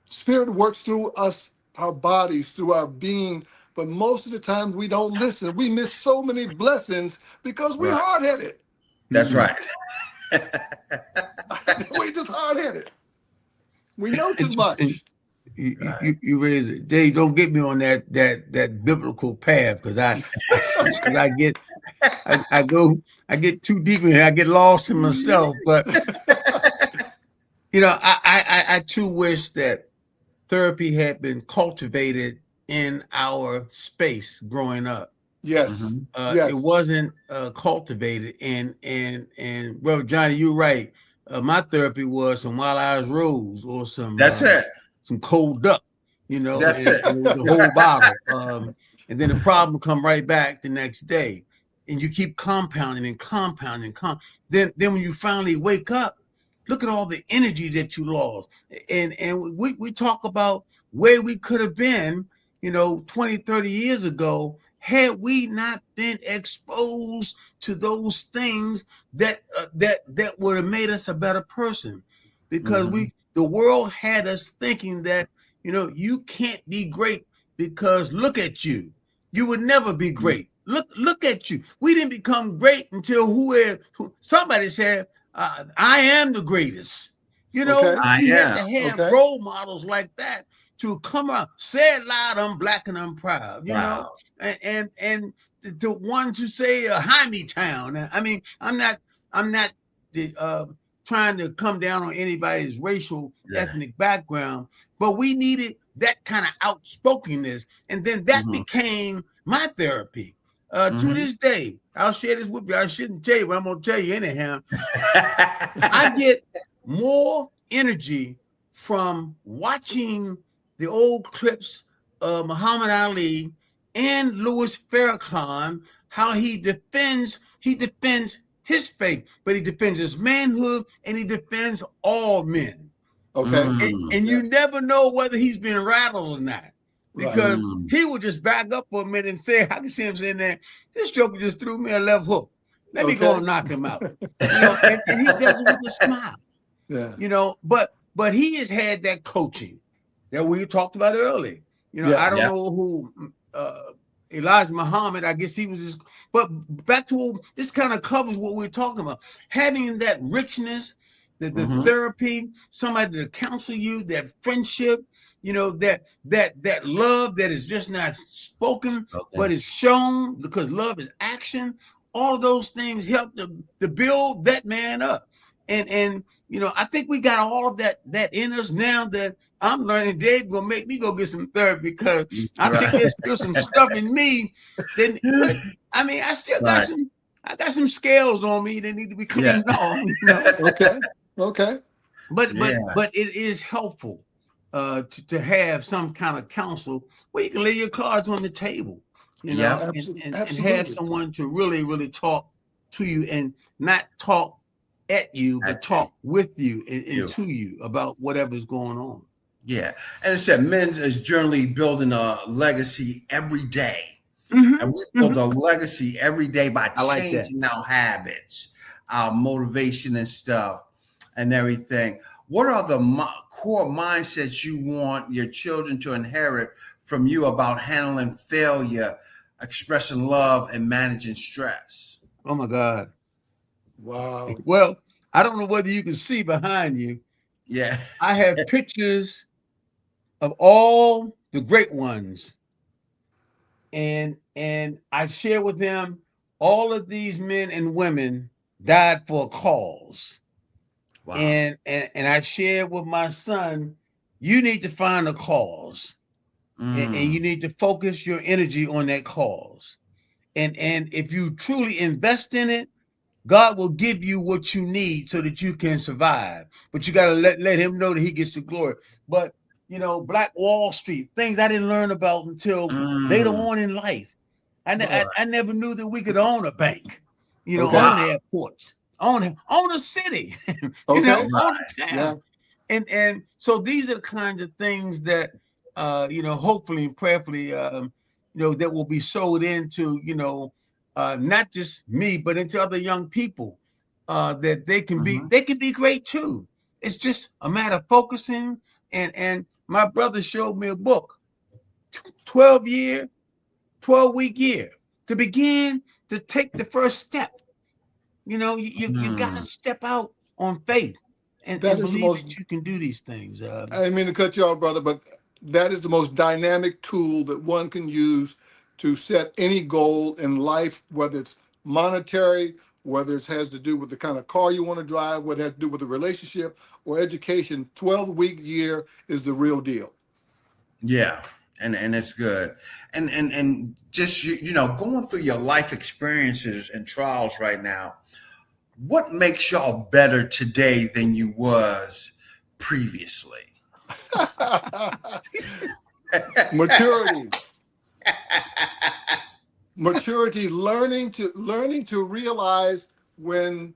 B: Spirit works through us, our bodies, through our being, but most of the time we don't listen. We miss so many blessings because we're hard-headed.
A: That's right.
B: We're just hard-headed. We know too much.
C: You raise it, Dave. Don't get me on that biblical path, because I get too deep in here. I get lost in myself. But you know, I too wish that therapy had been cultivated in our space growing up.
B: Yes.
C: It wasn't cultivated. And brother Johnny, you're right. My therapy was some Wild Eyes Rose or some some cold duck, you know,
A: That's
C: and it was the whole bottle. And then the problem come right back the next day. and you keep compounding and compounding, then when you finally wake up, look at all the energy that you lost. And we talk about where we could have been, 20, 30 years ago, had we not been exposed to those things that would have made us a better person. Because the world had us thinking that, you can't be great because look at you. You would never be great. Look at you. We didn't become great until somebody said, I am the greatest.
B: Okay.
A: I
C: We had
A: am.
C: to have
B: Okay.
C: role models like that to come out, say it loud, I'm black and I'm proud,
A: Wow.
C: and the ones who say high me town. I mean, I'm not trying to come down on anybody's racial
A: Yeah.
C: ethnic background, but we needed that kind of outspokenness, and then that became my therapy. To this day, I'll share this with you. I shouldn't tell you, but I'm gonna tell you anyhow. I get more energy from watching the old clips of Muhammad Ali and Louis Farrakhan, how he defends his faith, but he defends his manhood and he defends all men.
B: Okay.
C: And you never know whether he's been rattled or not.
B: Right.
C: Because he would just back up for a minute and say, I can see him saying that this joker just threw me a left hook. Let me go and knock him out. And he does it with a smile.
B: Yeah.
C: But he has had that coaching that we talked about earlier. I don't know who Elijah Muhammad, I guess he was just, but back to this kind of covers what we're talking about. Having that richness, the therapy, somebody to counsel you, that friendship, that love that is just not spoken, but is shown, because love is action. All of those things help to build that man up. And I think we got all of that in us now that I'm learning. Dave gonna make me go get some therapy because I think there's still some stuff in me that, I mean, I still got I got some scales on me that need to be cleaned off.
B: Okay.
C: But it is helpful to have some kind of counsel where you can lay your cards on the table, and have someone to really, really talk to you and not talk at you, but talk with you and to you about whatever's going on.
A: Yeah. And it said men is generally building a legacy every day. And we build a legacy every day by changing our habits, our motivation and stuff and everything. What are the core mindsets you want your children to inherit from you about handling failure, expressing love, and managing stress?
C: Oh my God.
B: Wow.
C: Well, I don't know whether you can see behind you.
A: Yeah.
C: I have pictures of all the great ones. And I share with them all of these men and women died for a cause.
A: Wow.
C: And I share with my son, you need to find a cause. And you need to focus your energy on that cause. And if you truly invest in it, God will give you what you need so that you can survive. But you got to let him know that he gets the glory. But, Black Wall Street, things I didn't learn about until later on in life. I never knew that we could own a bank, own airports, own a city, own a town. And so these are the kinds of things that, hopefully and prayerfully, that will be sold into, not just me, but into other young people, that they can be great too. It's just a matter of focusing. And my brother showed me a book, 12-week year, to begin to take the first step. You got to step out on faith and believe that you can do these things.
B: I didn't mean to cut you off, brother, but that is the most dynamic tool that one can use to set any goal in life, whether it's monetary, whether it has to do with the kind of car you want to drive, whether it has to do with a relationship or education. 12-week year is the real deal.
A: Yeah. And it's good. And just, going through your life experiences and trials right now, what makes y'all better today than you was previously?
B: Maturity. Maturity, learning to realize when,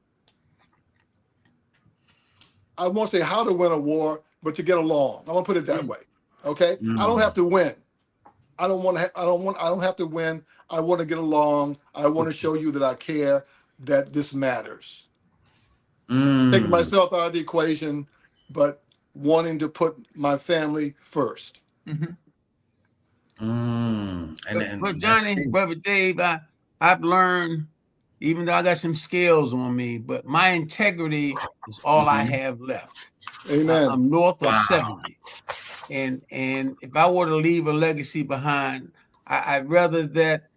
B: I won't say how to win a war, but to get along. I want to put it that way. Okay? I don't have to win. I don't have to win. I want to get along. I want to show you that I care, that this matters. Taking myself out of the equation, but wanting to put my family first.
C: But Johnny, brother Dave, I've learned, even though I got some scales on me, but my integrity is all I have left.
B: Amen.
C: I'm north of 70. And if I were to leave a legacy behind, I'd rather that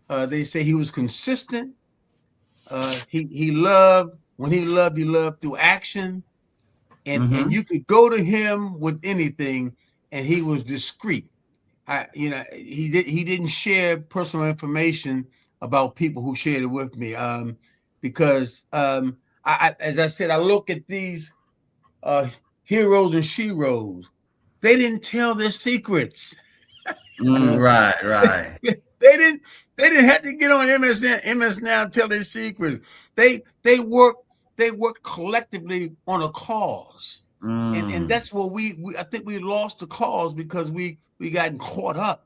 C: they say he was consistent. He loved, when he loved through action. And you could go to him with anything, and he was discreet. He didn't share personal information about people who shared it with me, because as I said, I look at these heroes and sheroes. They didn't tell their secrets.
A: Right.
C: They didn't have to get on MS Now and tell their secrets. They work collectively on a cause. And that's what I think we lost the cause because we gotten caught up,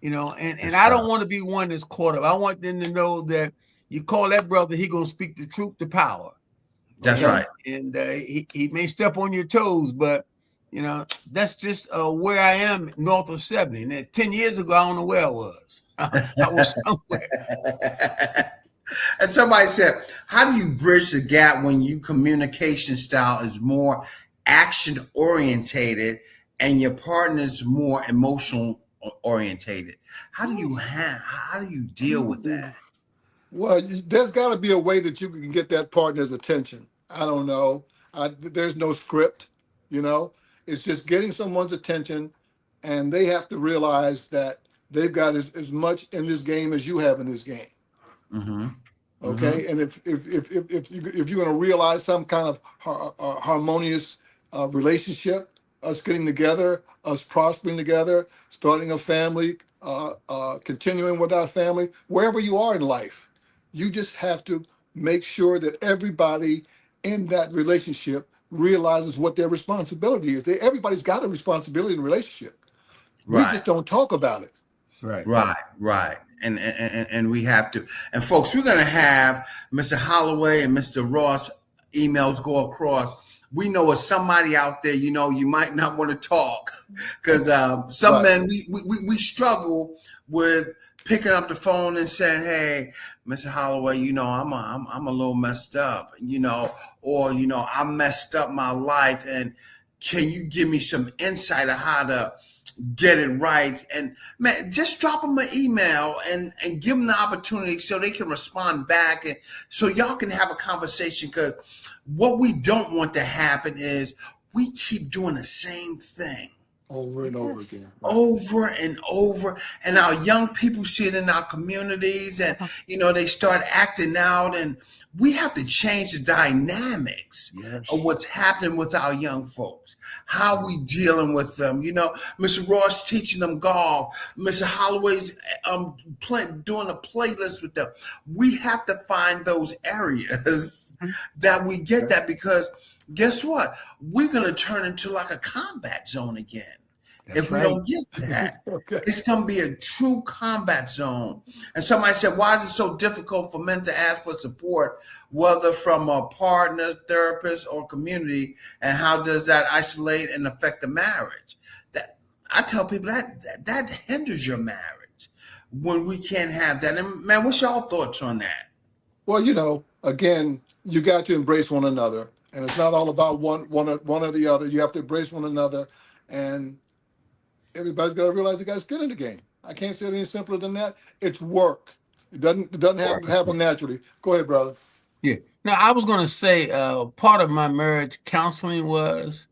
C: and I don't want to be one that's caught up. I want them to know that you call that brother, he gonna speak the truth to power.
A: That's right.
C: And he may step on your toes, but that's just where I am north of 70. And 10 years ago, I don't know where I was. I was somewhere.
A: And somebody said, how do you bridge the gap when your communication style is more action orientated and your partner's more emotional orientated? How do you deal with that?
B: Well, there's got to be a way that you can get that partner's attention. I don't know. There's no script, It's just getting someone's attention, and they have to realize that they've got as much in this game as you have in this game. Okay, and if you're going to realize some kind of harmonious relationship, us getting together, us prospering together, starting a family, continuing with our family, wherever you are in life, you just have to make sure that everybody in that relationship realizes what their responsibility is. Everybody's got a responsibility in a relationship.
A: Right.
B: We just don't talk about it.
A: Right. And we have to. And folks, we're going to have Mr. Holloway and Mr. Ross emails go across. We know it's somebody out there, you might not want to talk because some men, we struggle with picking up the phone and saying, hey, Mr. Holloway, I'm a little messed up, or, I messed up my life. And can you give me some insight of how to get it right? And man, just drop them an email and give them the opportunity so they can respond back, and so y'all can have a conversation. Because what we don't want to happen is we keep doing the same thing
B: over and over again,
A: over and over, and our young people see it in our communities, and they start acting out, and we have to change the dynamics of what's happening with our young folks, how we dealing with them. Mr. Ross teaching them golf, Mr. Holloway's doing a playlist with them. We have to find those areas that we get that, because guess what? We're going to turn into like a combat zone again. If we don't get that, it's going to be a true combat zone. And somebody said, why is it so difficult for men to ask for support, whether from a partner, therapist, or community? And how does that isolate and affect the marriage? That I tell people that hinders your marriage when we can't have that. And man, what's y'all thoughts on that?
B: Well, again, you got to embrace one another. And it's not all about one or the other. You have to embrace one another. And everybody's got to realize they got to skin in the game. I can't say it any simpler than that. It's work. It doesn't happen naturally. Go ahead, brother.
C: Yeah. Now, I was going to say part of my marriage counseling was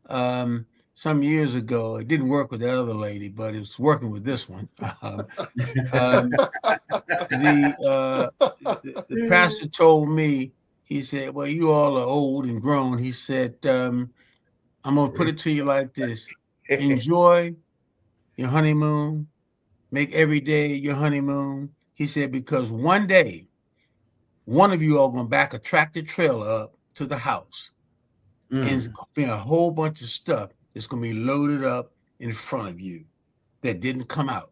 C: some years ago. It didn't work with the other lady, but it was working with this one. The pastor told me, he said, well, you all are old and grown. He said, I'm going to put it to you like this. Enjoy your honeymoon. Make every day your honeymoon. He said, because one day, one of you are going to back a tractor trailer up to the house, and it's going to be a whole bunch of stuff that's going to be loaded up in front of you that didn't come out.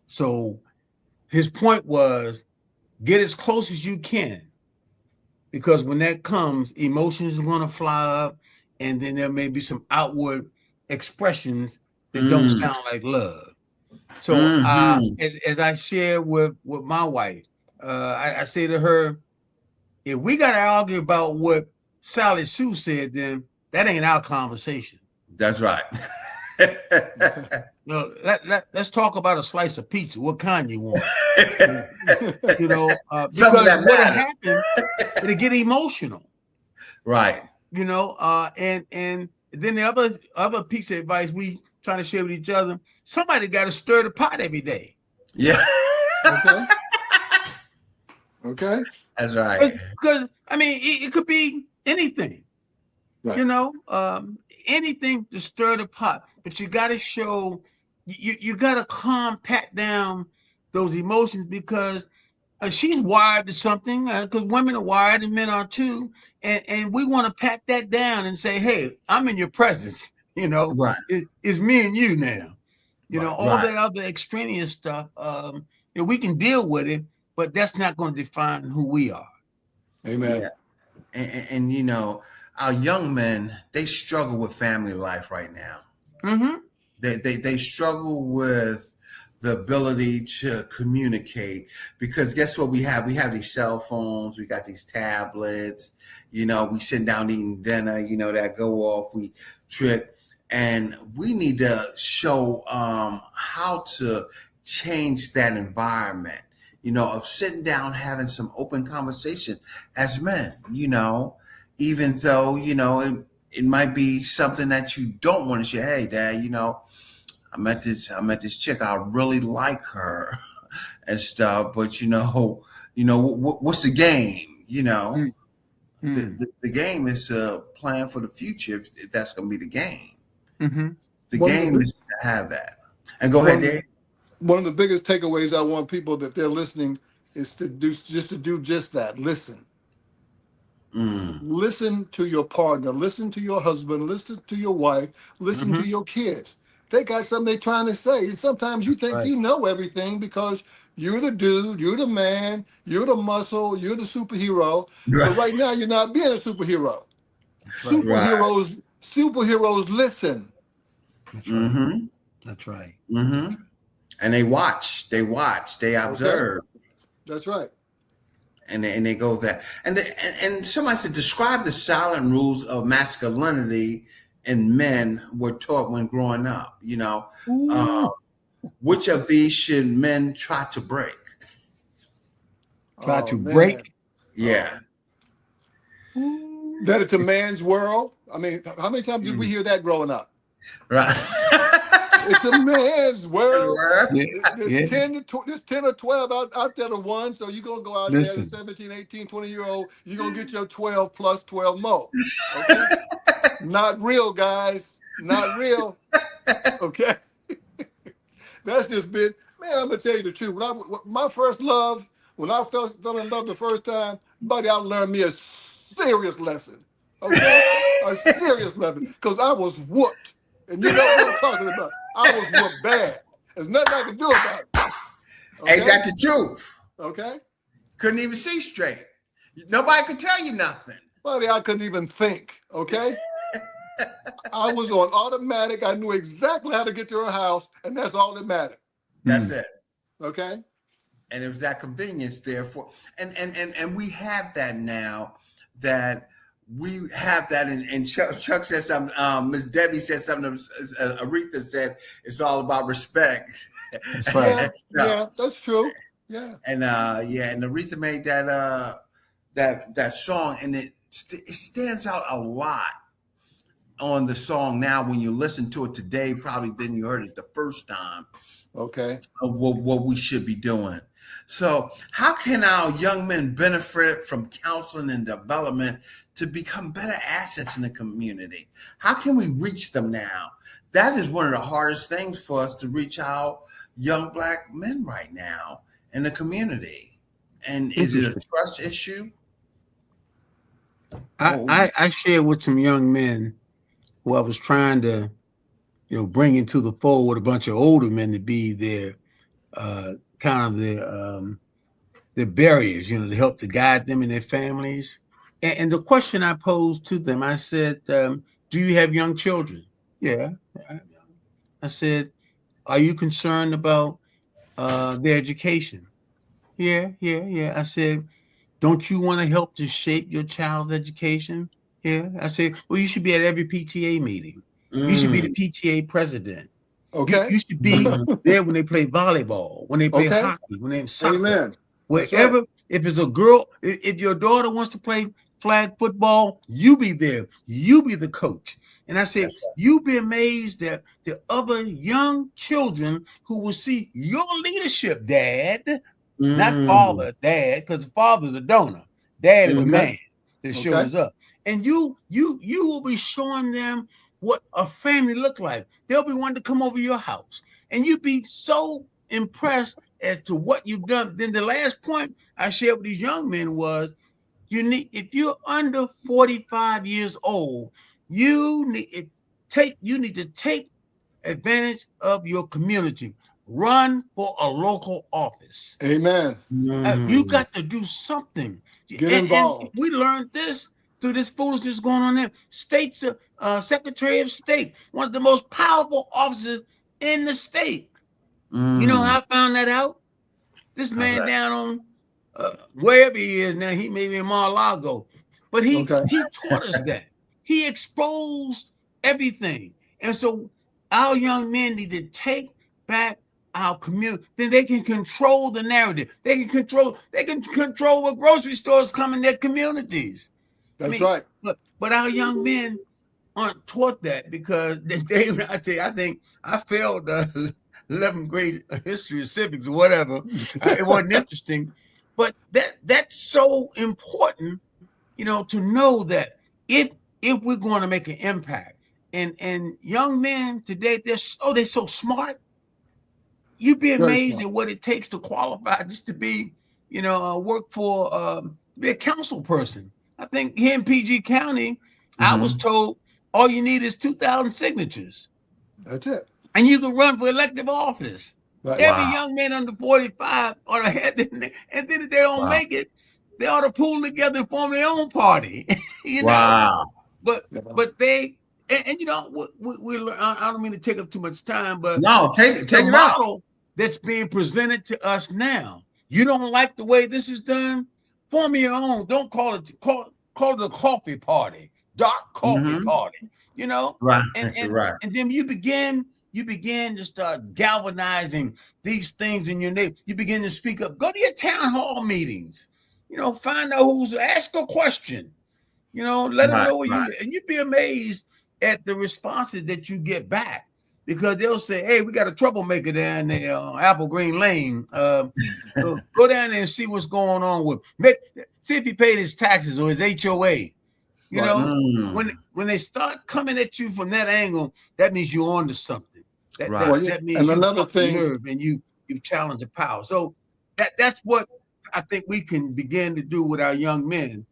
C: So his point was, get as close as you can, because when that comes, emotions are going to fly up, and then there may be some outward expressions that don't sound like love. So as I share with my wife, I say to her, if we got to argue about what Sally Sue said, then that ain't our conversation.
A: That's right.
C: No, let's talk about a slice of pizza. What kind you want? Because what happened, it'll get emotional.
A: Right.
C: And then the other piece of advice we trying to share with each other, somebody got to stir the pot every day.
A: Yeah.
B: Okay. Okay.
A: That's right.
C: Because I mean, it could be anything. Right. Anything to stir the pot, but you got to show, you got to pat down those emotions, because she's wired to something, because women are wired and men are too, and we want to pat that down and say, hey, I'm in your presence.
A: Right.
C: It's me and you now. All
A: right.
C: that other extraneous stuff, we can deal with it, but that's not going to define who we are.
B: Amen.
A: Yeah. And our young men, they struggle with family life right now.
C: Mm-hmm.
A: They struggle with the ability to communicate, because guess what we have? We have these cell phones, we got these tablets, we sit down eating dinner, that go off, we trick, and we need to show how to change that environment, of sitting down, having some open conversation as men, even though, it might be something that you don't want to share. Hey, Dad, I met this chick. I really like her and stuff, but what's the game? The game is a plan for the future. If that's going to be the game, the game is to have that. And go ahead, Dave.
B: One of the biggest takeaways I want people that they're listening is to do just that. Listen. Listen to your partner. Listen to your husband. Listen to your wife. Listen to your kids. They got something they're trying to say. And sometimes you think you know everything because you're the dude, you're the man, you're the muscle, you're the superhero.
A: Right.
B: But right now you're not being a superhero.
A: Right.
B: Superheroes listen.
C: That's right. That's right.
A: And they watch, they observe.
B: Okay. That's right.
A: And they go there. And somebody said, describe the silent rules of masculinity in men were taught when growing up. Which of these should men try to break?
C: Break?
A: Yeah.
B: That it's a man's world. I mean, how many times did we hear that growing up?
A: Right.
B: It's a man's world.
C: Yeah.
B: There's 10 or 12 out there to one. So you're going to go out there, 17, 18, 20-year-old. You're going to get your 12 plus 12 more. Okay? Not real, guys. Not real. Okay? That's just been, man, I'm going to tell you the truth. My first love, when I fell in love the first time, buddy, I learned me a serious lesson. Okay? A serious lesson. Because I was whooped. And you know what I'm talking about. I was whooped bad. There's nothing I can do about it. Okay?
A: Ain't that the truth?
B: Okay?
A: Couldn't even see straight. Nobody could tell you nothing.
B: Buddy, I couldn't even think. Okay? I was on automatic. I knew exactly how to get to her house, and that's all that mattered.
A: That's it.
B: Okay?
A: And it was that convenience there for, and we have that now, that we have that, and Chuck said something, Miss Debbie said something, Aretha said, it's all about respect.
C: That's right.
B: Yeah, that's true. Yeah.
A: And and Aretha made that song, and it stands out a lot on the song now when you listen to it today, probably than you heard it the first time.
B: Okay.
A: Of what we should be doing. So how can our young men benefit from counseling and development to become better assets in the community? How can we reach them now? That is one of the hardest things for us, to reach our young Black men right now. in the community. And is it a
C: Interesting.
A: trust issue?
C: I shared with some young men who I was trying to, bring into the fold with a bunch of older men to be their kind of their barriers, to help to guide them and their families. And the question I posed to them, I said, "Do you have young children?" Yeah. I said, "Are you concerned about their education?" Yeah, yeah, yeah. I said, "Don't you want to help to shape your child's education?" Yeah. I said, "Well, you should be at every PTA meeting. You should be the
A: Mm,
C: PTA president. You
B: Okay.
C: you should be
A: mm,
C: there when they play volleyball, when they play
B: Okay.
C: hockey, when they soccer,
B: Amen. That's right.
C: wherever. If it's a girl, if your daughter wants to play flag football, you be there. You be the coach." And I said,
A: that's
C: "You be amazed that the other young children who will see your leadership, Dad,
A: right.
C: not
A: Mm,
C: father, Dad, because the father's a donor. Dad is a
B: Okay.
C: man that
B: Okay.
C: shows up, and you will be showing them what a family look like. They'll be wanting to come over your house, and you'd be so impressed as to what you've done." Then the last point I shared with these young men was, if you're under 45 years old, you need to take advantage of your community. Run for a local office.
B: Amen.
C: You
A: mm,
C: got to do something.
B: Get
C: And
B: involved.
C: we learned this through this foolishness going on there. State's Secretary of State, one of the most powerful officers in the state. You know
A: mm.
C: how I found that out? This
A: How's
C: man
A: that?
C: down on wherever he is now, he may be in Mar-a-Lago, but he
B: Okay.
C: he taught us that. He exposed everything, and so our young men need to take back our community. Then they can control the narrative. They can control what grocery stores come in their communities. I
B: That's
C: mean,
B: right.
C: but our young men aren't taught that because David, I tell you, I think I failed 11th grade history or civics or whatever. It wasn't interesting, but that's so important, to know that if we're going to make an impact, and young men today, they're so smart. You'd be
B: Very
C: amazed
B: smart.
C: at what it takes to qualify just to be, work for, be a council person. I think here in PG County, I was
A: Mm-hmm.
C: told all you need is 2,000 signatures,
B: That's it.
C: and you can run for elective office.
B: Right.
C: Every
A: Wow.
C: young man under 45 ought to have that, and then if they don't
A: Wow.
C: make it, they ought to pool together and form their own party. you know,
A: Wow.
C: but
B: Yeah.
C: but they and we learn. I don't mean to take up too much time, but
A: No,
C: it's the
A: take it out.
C: model that's being presented to us now. You don't like the way this is done? Form your own. Don't call it a coffee party, dark coffee
A: Mm-hmm.
C: party. You know,
A: Right.
C: and and
A: Right.
C: and then you begin to start galvanizing these things in your neighborhood. You begin to speak up. Go to your town hall meetings. Find out ask a question. Let them
A: Right.
C: know where you
A: Right.
C: live. And you'd be amazed at the responses that you get back because they'll say, "Hey, we got a troublemaker down there on Apple Green Lane. Go down there and see what's going on see if he paid his taxes or his HOA." You
B: Right.
C: know,
A: Mm.
C: when they start coming at you from that angle, that means you're onto something. That
A: Right.
C: that
B: Well, yeah.
C: that means
B: And
C: you
B: another
C: up the
B: thing.
C: nerve and you challenge the power. So that's what I think we can begin to do with our young men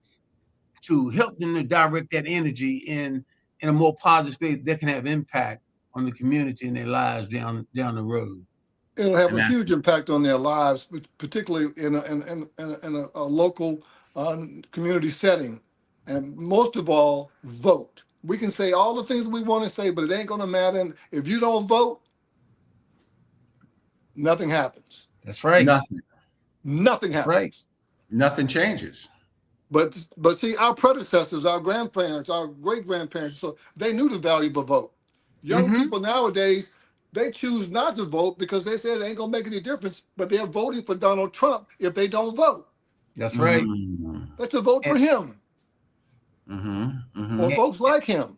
C: to help them to direct that energy in a more positive space that can have impact on the community and their lives down the road.
B: It'll have
A: And
B: a
A: that's
B: huge impact on their lives, particularly in a local community setting. And most of all, vote. We can say all the things we want to say, but it ain't going to matter. And if you don't vote, nothing happens.
C: That's right.
A: nothing.
B: Nothing
C: That's right.
B: happens.
A: Nothing changes.
B: But see, our predecessors, our grandparents, our great grandparents, so they knew the value of a vote. Young
C: Mm-hmm.
B: people nowadays, they choose not to vote because they said it ain't gonna make any difference, but they're voting for Donald Trump if they don't vote.
C: That's right.
A: Mm.
B: Let's vote for
C: And,
B: him
A: Mm-hmm.
B: or
A: Mm-hmm.
C: and
B: folks like him.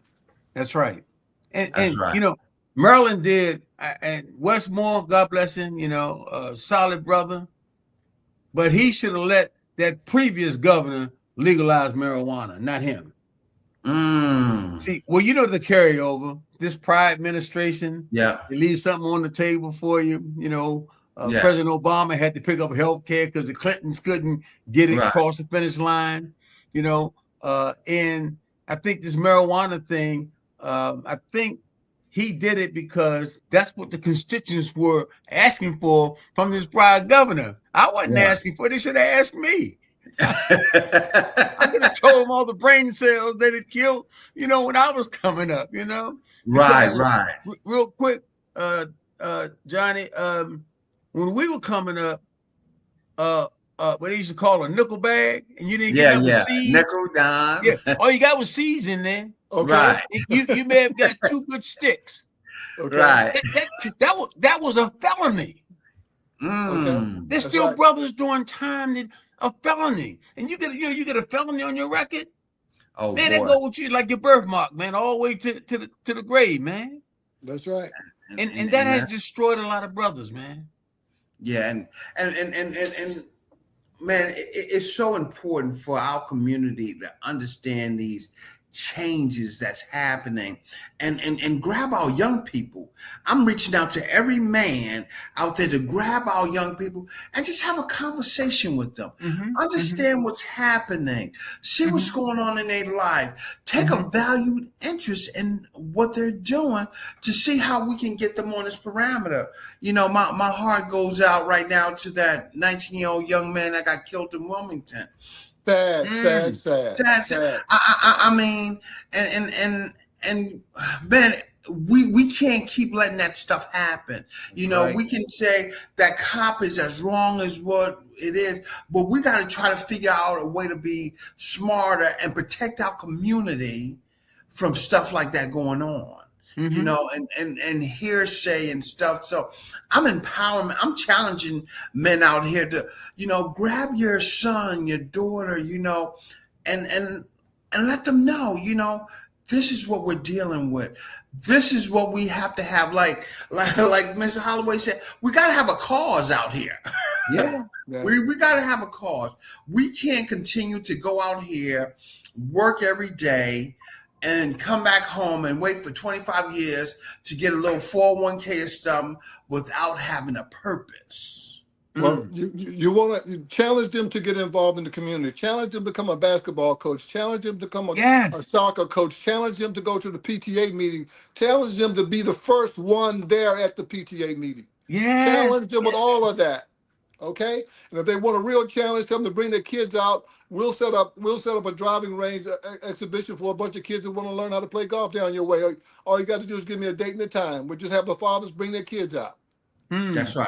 C: that's right. And
A: That's
C: and
A: right.
C: Maryland did, and Westmore, God bless him, a solid brother, but he should have let that previous governor legalize marijuana, not him.
A: Mm.
C: See, well, the carryover. This prior administration,
A: Yeah.
C: they leave something on the table for you.
A: Yeah.
C: President Obama had to pick up health care because the Clintons couldn't get it
A: Right.
C: across the finish line. And I think this marijuana thing, I think he did it because that's what the constituents were asking for from this prior governor. I wasn't
A: Right.
C: asking for it. They should have asked me. I could have told them all the brain cells that it killed, when I was coming up,
A: Right.
C: because
A: Right.
C: real quick, Johnny, when we were coming up, what they used to call a nickel bag, and you didn't get
A: Yeah.
C: that with
A: Yeah.
C: seeds.
A: Nickel, dime.
C: Yeah, all you got was seeds in there.
B: Okay.
A: Right.
C: You may have got 2 good sticks.
B: Okay.
A: Right.
C: That was a felony.
A: Mm.
C: There's
B: That's
C: still
B: right.
C: brothers doing time that a felony, and you get a felony on your record.
A: Oh
C: Man, that
A: boy.
C: go with you like your birthmark, man, all the way to the grave, man.
B: That's right.
C: And that has
A: that's,
C: destroyed a lot of brothers, man.
A: yeah, and man, it's so important for our community to understand these changes that's happening and grab our young people. I'm reaching out to every man out there to grab our young people and just have a conversation with them. Understand what's happening. See what's going on in their life. Take a valued interest in what they're doing to see how we can get them on this parameter. My heart goes out right now to that 19-year-old young man that got killed in Wilmington.
B: Sad.
A: I mean, and man, we can't keep letting that stuff happen.
C: Right.
A: We can say that cop is as wrong as what it is, but we got to try to figure out a way to be smarter and protect our community from stuff like that going on. And hearsay and stuff. So I'm empowering, I'm challenging men out here to, grab your son, your daughter, and let them know, this is what we're dealing with. This is what we have to have. Like Mr. Holloway said, we got to have a cause out here.
C: Yeah.
A: We got to have a cause. We can't continue to go out here, work every day, and come back home and wait for 25 years to get a little 401k or something without having a purpose.
B: Well, you want to challenge them to get involved in the community. Challenge them to become a basketball coach. Challenge them to become a soccer coach. Challenge them to go to the PTA meeting. Challenge them to be the first one there at the PTA meeting. Challenge them with all of that. Okay? And if they want a real challenge, tell them to bring their kids out. We'll set up a driving range exhibition for a bunch of kids that want to learn how to play golf down your way. All you got to do is give me a date and a time. We'll just have the fathers bring their kids out.
A: That's right.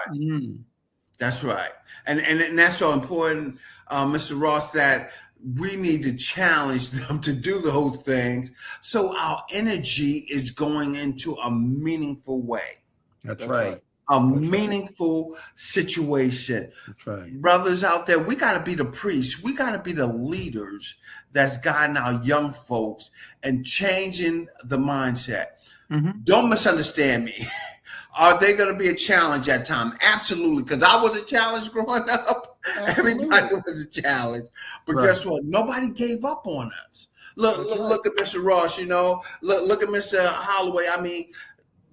A: That's right. And that's so important, Mr. Ross, that we need to challenge them to do those things so our energy is going into a meaningful way.
C: That's right.
A: A meaningful situation.
C: That's right.
A: Brothers out there, we got to be the priests. We got to be the leaders that's guiding our young folks and changing the mindset. Don't misunderstand me. Are they going to be a challenge at time? Absolutely, because I was a challenge growing up. Everybody was a challenge. But guess what? Nobody gave up on us. Look at Mr. Ross, look at Mr. Holloway. I mean,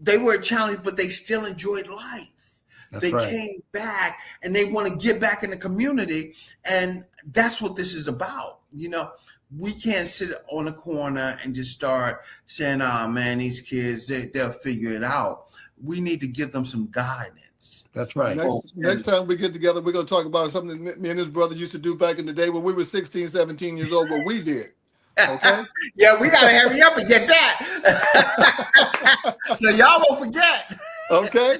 A: they were a challenge, but they still enjoyed life. They came back and they want to get back in the community. And that's what this is about. We can't sit on a corner and just start saying, man, these kids, they'll figure it out. We need to give them some guidance.
C: That's right.
B: Next time we get together, we're going to talk about something that me and his brother used to do back in the day when we were 16, 17 years old, what we did. Okay?
A: Yeah, we got to hurry up and get that. So y'all won't forget.
B: Okay?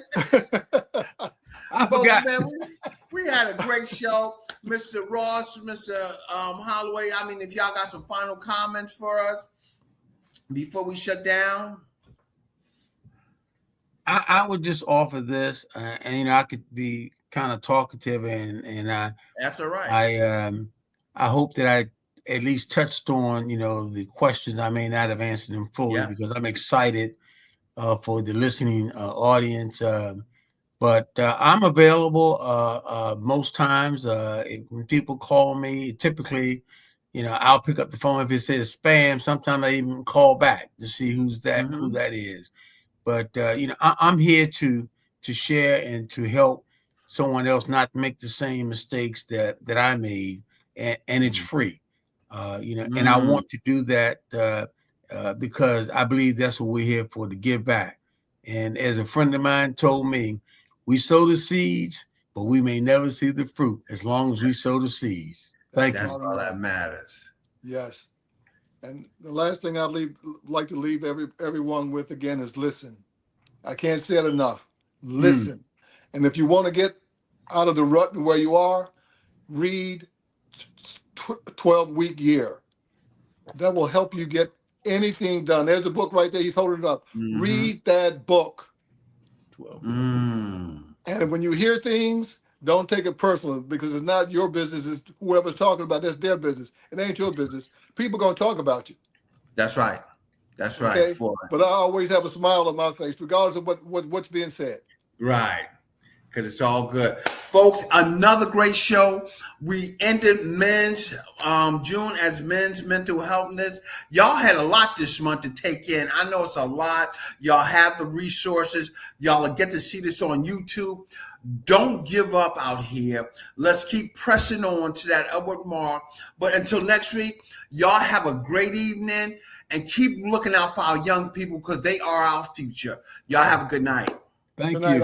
C: I forgot.
A: Man, we had a great show. Mr. Ross, Mr. Holloway, I mean, if y'all got some final comments for us before we shut down.
C: I would just offer this, and I could be kind of talkative, and
A: that's all right.
C: I hope that I at least touched on the questions. I may not have answered them fully because I'm excited for the listening audience. But I'm available most times. When people call me, typically, I'll pick up the phone if it says spam. Sometimes I even call back to see who that is. But I'm here to share and to help someone else not to make the same mistakes that I made, and it's free. And I
A: Mm.
C: want to do that because I believe that's what we're here for, to give back. And as a friend of mine told me, we sow the seeds, but we may never see the fruit as long as we sow the seeds.
B: That's the
C: Thank you.
A: That's
B: bottom
A: all
B: line.
A: that matters.
B: Yes. And the last thing like to leave everyone with again is listen. I can't say it enough. Listen. And if you want to get out of the rut and where you are, read 12-week year. That will help you get anything done. There's a book right there. He's holding it up. Read that book.
C: 12.
B: And when you hear things, don't take it personal because it's not your business. It's whoever's talking about. That's their business. It ain't your business. People gonna talk about you.
A: That's right. That's right.
B: Okay? But I always have a smile on my face, regardless of what's being said.
A: Right. Because it's all good. Folks, another great show. We ended men's June as men's mental healthness. Y'all had a lot this month to take in. I know it's a lot. Y'all have the resources. Y'all will get to see this on YouTube. Don't give up out here. Let's keep pressing on to that upward mark. But until next week, y'all have a great evening and keep looking out for our young people because they are our future. Y'all have a good night.
C: Thank
B: Good night,
C: you.